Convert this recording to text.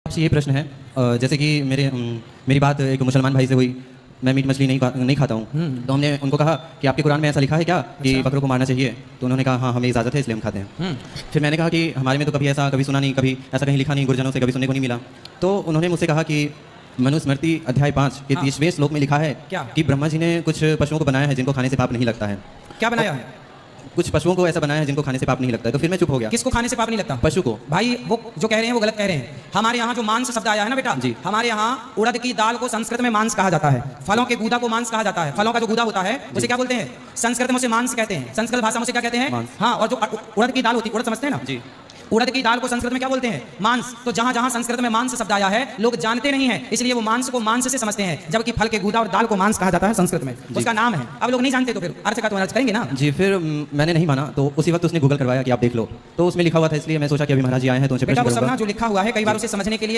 आपसे ये प्रश्न है जैसे कि मेरी बात एक मुसलमान भाई से हुई। मैं मीट मछली नहीं खाता हूँ। तो हमने उनको कहा कि आपके कुरान में ऐसा लिखा है क्या कि बकरों को मारना चाहिए? तो उन्होंने कहा हाँ, हमें इजाज़त है, इसलिए हम खाते हैं। फिर मैंने कहा कि हमारे में तो कभी सुना नहीं, कभी ऐसा कहीं लिखा नहीं, गुरजनों से कभी सुनने को नहीं मिला। तो उन्होंने मुझसे कहा कि मनुस्मृति अध्याय 5 के 30वें श्लोक में लिखा है क्या? कि ब्रह्मा जी ने कुछ पशुओं को बनाया है जिनको खाने से पाप नहीं लगता है। क्या बनाया है? कुछ पशुओं को ऐसा बनाया है जिनको खाने से पाप नहीं लगता है। तो फिर मैं चुप हो गया। किसको खाने से पाप नहीं लगता? पशु को। भाई वो जो कह रहे हैं वो गलत कह रहे हैं। हमारे यहाँ जो मांस शब्द आया है ना बेटा जी। हमारे यहाँ उड़द की दाल को संस्कृत में मांस कहा जाता है। फलों के गूदा को मांस कहा जाता है। फलों का जो गूदा होता है उसे क्या बोलते हैं? संस्कृत में उसे मांस कहते हैं। संस्कृत भाषा में उसे क्या कहते हैं? हाँ। और जो उड़द की दाल होती है, उड़द समझते हैं ना जी, उड़द की दाल को संस्कृत में क्या बोलते हैं? मांस। तो जहां जहां संस्कृत में मांस शब्द आया है लोग जानते नहीं है, इसलिए वो मांस को मांस से समझते हैं, जबकि फल के गूदा और दाल को मांस कहा जाता है संस्कृत में, उसका नाम है। अब लोग नहीं जानते तो फिर अर्थ का तो अर्थ करेंगे ना जी। फिर मैंने नहीं माना, तो उसी वक्त उसने गूगल करवाया कि आप देख लो, तो उसमें लिखा हुआ था, इसलिए मैं सोचा कि अभी महाराज जी आए हैं तो उनसे बेटा वो प्रश्न सब ना करूंगा। जो लिखा हुआ है कई बार उसे समझने के लिए